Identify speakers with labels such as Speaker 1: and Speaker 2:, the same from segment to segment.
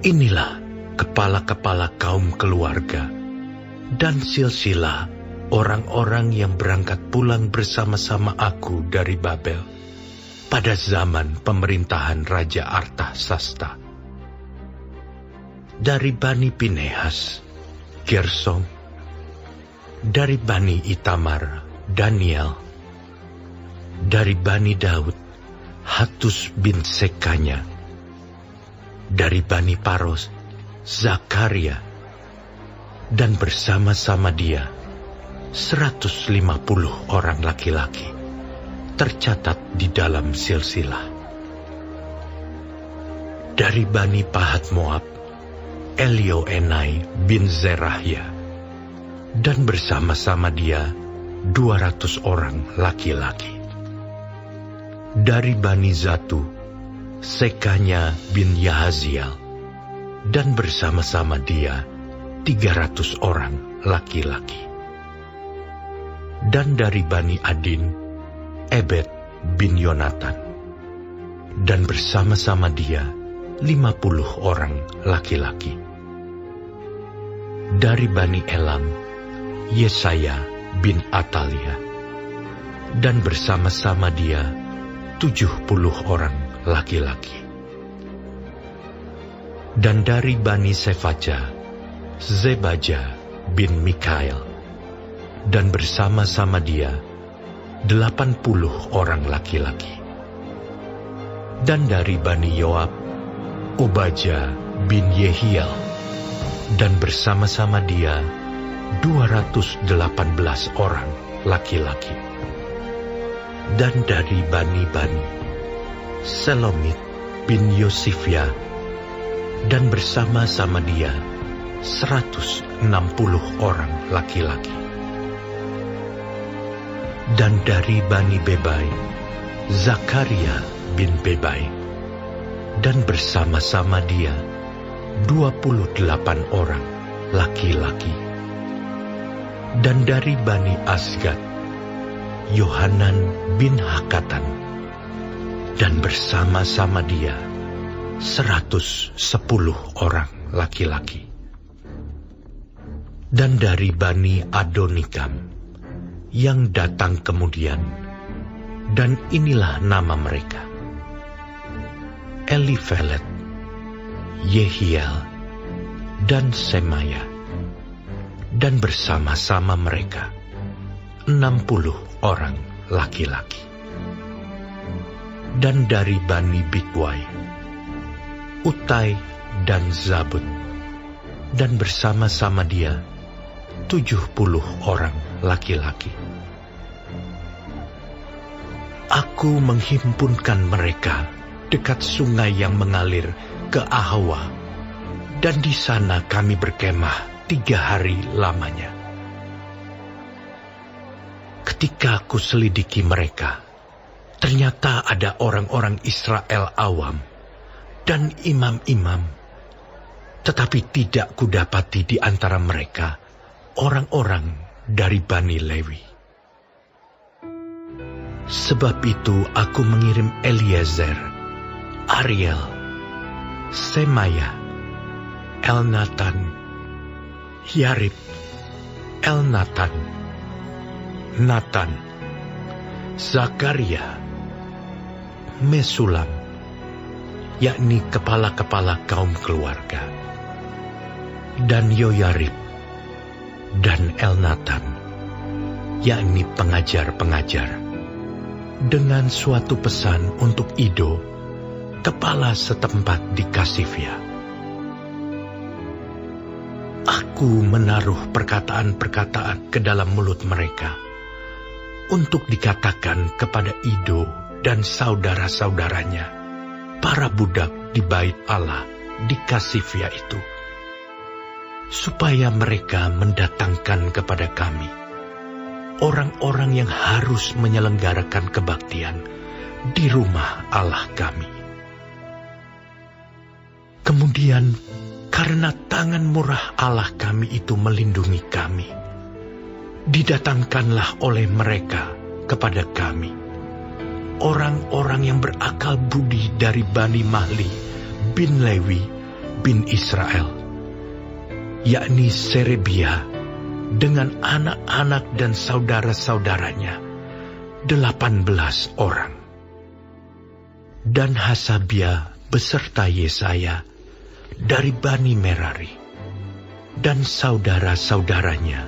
Speaker 1: Inilah kepala-kepala kaum keluarga dan silsilah orang-orang yang berangkat pulang bersama-sama aku dari Babel pada zaman pemerintahan Raja Artasasta. Dari Bani Pinehas, Gersom. Dari Bani Itamar, Daniel. Dari Bani Daud, Hatus bin Sekanya. Dari Bani Paros, Zakaria. Dan bersama-sama dia 150 orang laki-laki tercatat di dalam silsilah. Dari Bani Pahat Moab, Elioenai bin Zerahya. Dan bersama-sama dia 200 orang laki-laki. Dari Bani Zatu, Sekanya bin Yahaziel. Dan bersama-sama dia 300 orang laki-laki. Dan dari Bani Adin, Ebed bin Yonatan. Dan bersama-sama dia 50 orang laki-laki. Dari Bani Elam, Yesaya bin Atalia. Dan bersama-sama dia 70 orang laki-laki. Dan dari Bani Sefaja, Zebaja bin Mikael. Dan bersama-sama dia 80 orang laki-laki. Dan dari Bani Yoab, Obaja bin Yehiel. Dan bersama-sama dia 218 orang laki-laki. Dan dari Bani, Selomit bin Yosifia. Dan bersama-sama dia 160 orang laki-laki. Dan dari Bani Bebai, Zakaria bin Bebai. Dan bersama-sama dia 28 orang laki-laki. Dan dari Bani Asgad, Yohanan bin Hakatan. Dan bersama-sama dia 110 orang laki-laki. Dan dari Bani Adonikam, yang datang kemudian, dan inilah nama mereka: Elifelet, Yehiel, dan Semaya. Dan bersama-sama mereka 60 orang laki-laki. Dan dari Bani Bigwai, Utai dan Zabud. Dan bersama-sama dia 70 orang laki-laki. Aku menghimpunkan mereka dekat sungai yang mengalir ke Ahawa, dan di sana kami berkemah 3 hari lamanya. Ketika aku selidiki mereka, ternyata ada orang-orang Israel awam dan imam-imam, tetapi tidak kudapati di antara mereka orang-orang dari Bani Lewi. Sebab itu aku mengirim Eliezer, Ariel, Semaya, Elnatan, Yarib, Elnatan, Natan, Zakaria, Mesulam, yakni kepala-kepala kaum keluarga, dan Yoyarib, dan Elnatan, yakni pengajar-pengajar, dengan suatu pesan untuk Ido, kepala setempat di Kasifia. Aku menaruh perkataan-perkataan ke dalam mulut mereka untuk dikatakan kepada Ido dan saudara-saudaranya, para budak di bait Allah di Kasifia itu, supaya mereka mendatangkan kepada kami orang-orang yang harus menyelenggarakan kebaktian di rumah Allah kami. Kemudian, karena tangan murah Allah kami itu melindungi kami, didatangkanlah oleh mereka kepada kami orang-orang yang berakal budi dari Bani Mahli bin Lewi bin Israel, yakni Serebia dengan anak-anak dan saudara-saudaranya, 18 orang. Dan Hasabia beserta Yesaya dari Bani Merari, dan saudara-saudaranya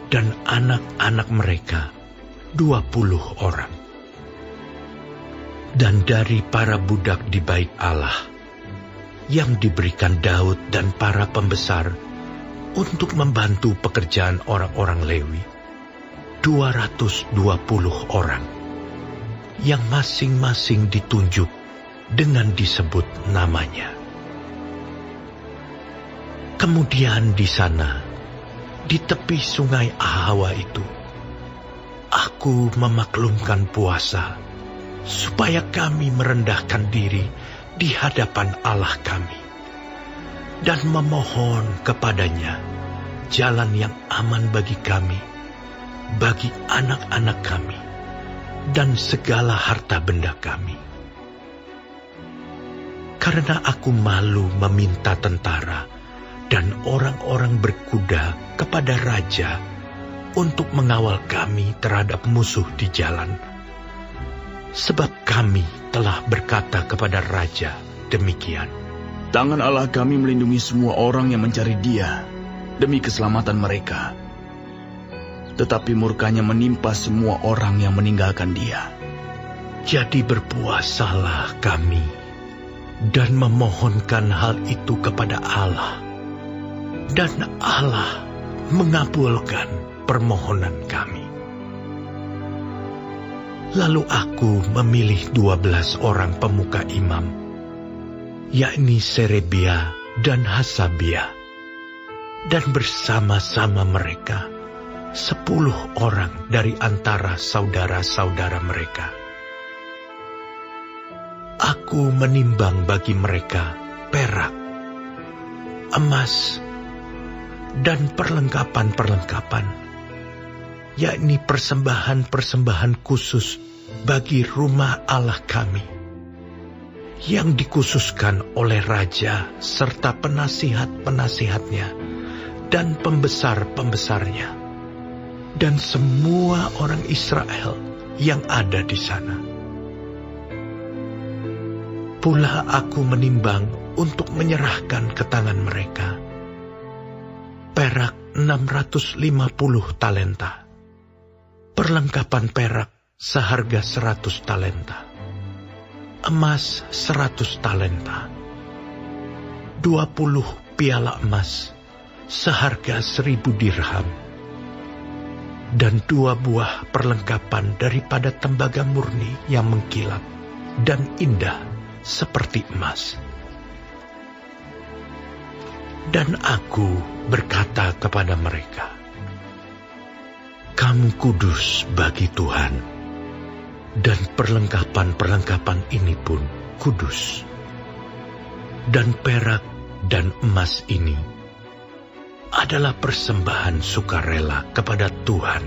Speaker 1: dan anak-anak mereka 20 orang. Dan dari para budak di bait Allah yang diberikan Daud dan para pembesar untuk membantu pekerjaan orang-orang Lewi, 220 orang, yang masing-masing ditunjuk dengan disebut namanya. Kemudian di sana, di tepi sungai Ahawa itu, aku memaklumkan puasa, supaya kami merendahkan diri di hadapan Allah kami, dan memohon kepadanya jalan yang aman bagi kami, bagi anak-anak kami, dan segala harta benda kami. Karena aku malu meminta tentara dan orang-orang berkuda kepada raja untuk mengawal kami terhadap musuh di jalan. Sebab kami telah berkata kepada raja demikian,
Speaker 2: tangan Allah kami melindungi semua orang yang mencari Dia demi keselamatan mereka. Tetapi murkanya menimpa semua orang yang meninggalkan Dia.
Speaker 1: Jadi berpuasalah kami dan memohonkan hal itu kepada Allah. Dan Allah mengabulkan permohonan kami. Lalu aku memilih 12 orang pemuka imam, yakni Serebia dan Hasabia, dan bersama-sama mereka 10 orang dari antara saudara-saudara mereka. Aku menimbang bagi mereka perak, emas, dan perlengkapan-perlengkapan, yakni persembahan-persembahan khusus bagi rumah Allah kami, yang dikhususkan oleh raja serta penasihat-penasihatnya dan pembesar-pembesarnya, dan semua orang Israel yang ada di sana. Pula aku menimbang untuk menyerahkan ke tangan mereka perak 650 talenta, perlengkapan perak seharga 100 talenta, emas 100 talenta, 20 piala emas seharga 1000 dirham, dan 2 buah perlengkapan daripada tembaga murni yang mengkilap dan indah seperti emas. Dan aku berkata kepada mereka, kamu kudus bagi Tuhan, dan perlengkapan-perlengkapan ini pun kudus. Dan perak dan emas ini adalah persembahan sukarela kepada Tuhan,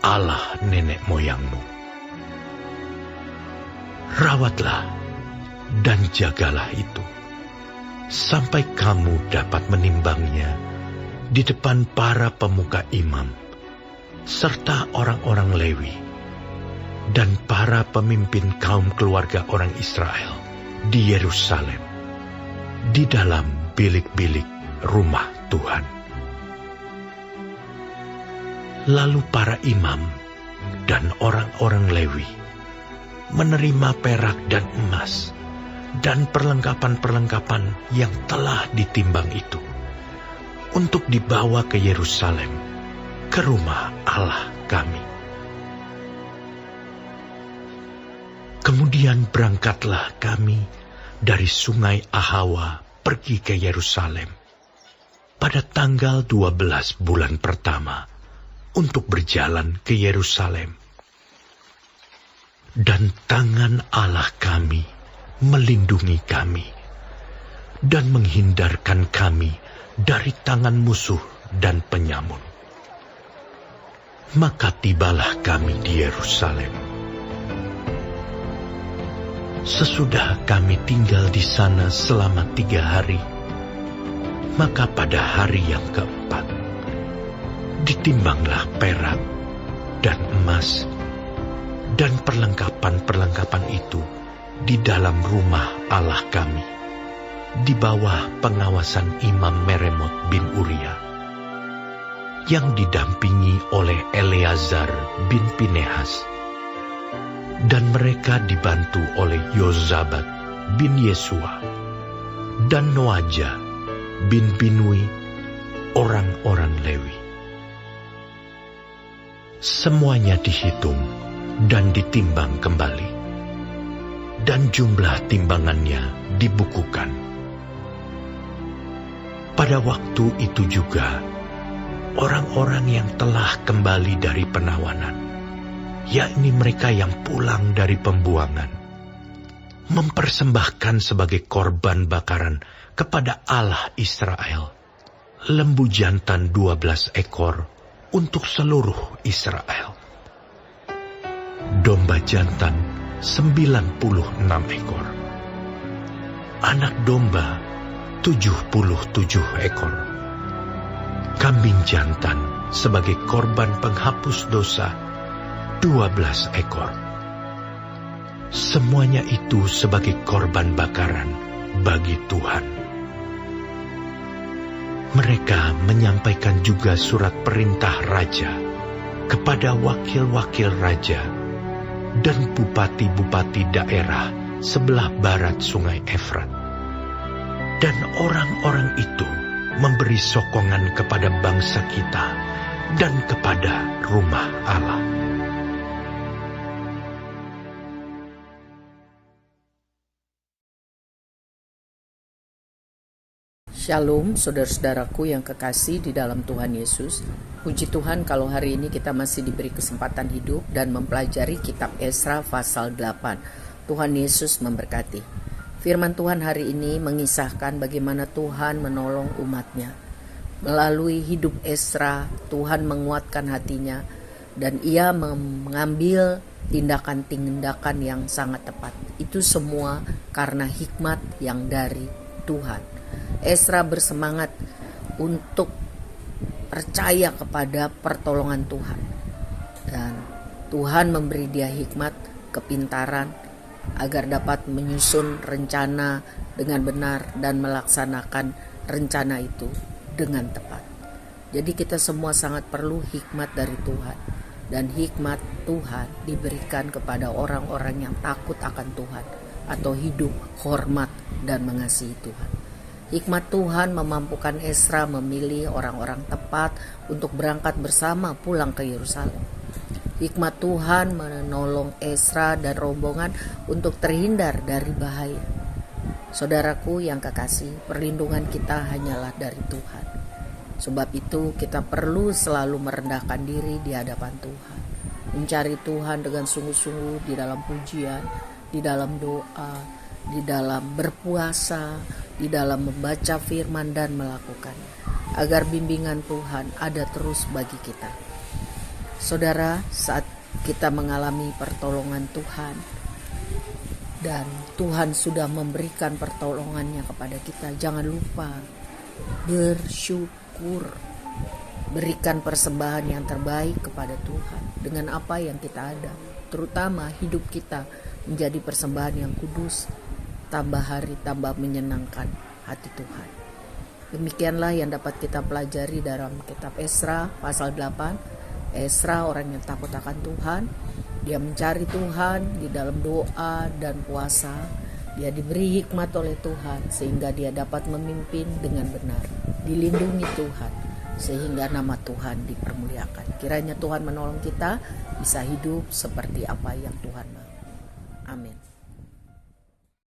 Speaker 1: Allah nenek moyangmu. Rawatlah dan jagalah itu, sampai kamu dapat menimbangnya di depan para pemuka imam, serta orang-orang Lewi, dan para pemimpin kaum keluarga orang Israel di Yerusalem, di dalam bilik-bilik rumah Tuhan. Lalu para imam dan orang-orang Lewi menerima perak dan emas dan perlengkapan-perlengkapan yang telah ditimbang itu untuk dibawa ke Yerusalem, ke rumah Allah kami. Kemudian berangkatlah kami dari sungai Ahawa pergi ke Yerusalem pada tanggal 12 bulan pertama untuk berjalan ke Yerusalem. Dan tangan Allah kami melindungi kami dan menghindarkan kami dari tangan musuh dan penyamun. Maka tibalah kami di Yerusalem. Sesudah kami tinggal di sana selama 3 hari, Maka pada hari yang keempat, ditimbanglah perak dan emas dan perlengkapan-perlengkapan itu di dalam rumah Allah kami, di bawah pengawasan Imam Meremot bin Uria, yang didampingi oleh Eleazar bin Pinehas, dan mereka dibantu oleh Yozabat bin Yesua dan Noaja bin Binui, orang-orang Lewi. Semuanya dihitung dan ditimbang kembali, dan jumlah timbangannya dibukukan. Pada waktu itu juga, orang-orang yang telah kembali dari penawanan, yakni mereka yang pulang dari pembuangan, mempersembahkan sebagai korban bakaran kepada Allah Israel lembu jantan 12 ekor untuk seluruh Israel, domba jantan 96 ekor, anak domba 77 ekor, kambing jantan sebagai korban penghapus dosa 12 ekor. Semuanya itu sebagai korban bakaran bagi Tuhan. Mereka menyampaikan juga surat perintah raja kepada wakil-wakil raja dan bupati-bupati daerah sebelah barat sungai Efrat. Dan orang-orang itu memberi sokongan kepada bangsa kita dan kepada rumah Allah.
Speaker 3: Shalom, saudara-saudaraku yang kekasih di dalam Tuhan Yesus. Puji Tuhan kalau hari ini kita masih diberi kesempatan hidup dan mempelajari kitab Esra pasal 8. Tuhan Yesus memberkati. Firman Tuhan hari ini mengisahkan bagaimana Tuhan menolong umatnya. Melalui hidup Esra, Tuhan menguatkan hatinya dan ia mengambil tindakan-tindakan yang sangat tepat. Itu semua karena hikmat yang dari Tuhan. Esra bersemangat untuk percaya kepada pertolongan Tuhan. Dan Tuhan memberi dia hikmat, kepintaran, agar dapat menyusun rencana dengan benar dan melaksanakan rencana itu dengan tepat. Jadi kita semua sangat perlu hikmat dari Tuhan. Dan hikmat Tuhan diberikan kepada orang-orang yang takut akan Tuhan atau hidup hormat dan mengasihi Tuhan. Hikmat Tuhan memampukan Esra memilih orang-orang tepat untuk berangkat bersama pulang ke Yerusalem. Hikmat Tuhan menolong Esra dan rombongan untuk terhindar dari bahaya. Saudaraku yang kekasih, perlindungan kita hanyalah dari Tuhan. Sebab itu kita perlu selalu merendahkan diri di hadapan Tuhan. Mencari Tuhan dengan sungguh-sungguh di dalam pujian, di dalam doa, di dalam berpuasa, di dalam membaca firman dan melakukannya, agar bimbingan Tuhan ada terus bagi kita. Saudara, saat kita mengalami pertolongan Tuhan dan Tuhan sudah memberikan pertolongannya kepada kita, jangan lupa bersyukur, berikan persembahan yang terbaik kepada Tuhan dengan apa yang kita ada, terutama hidup kita menjadi persembahan yang kudus. Tambah hari tambah menyenangkan hati Tuhan. Demikianlah yang dapat kita pelajari dalam kitab Esra pasal 8. Esra orang yang takut akan Tuhan. Dia mencari Tuhan di dalam doa dan puasa. Dia diberi hikmat oleh Tuhan sehingga dia dapat memimpin dengan benar. Dilindungi Tuhan sehingga nama Tuhan dipermuliakan. Kiranya Tuhan menolong kita bisa hidup seperti apa yang Tuhan mau. Amin.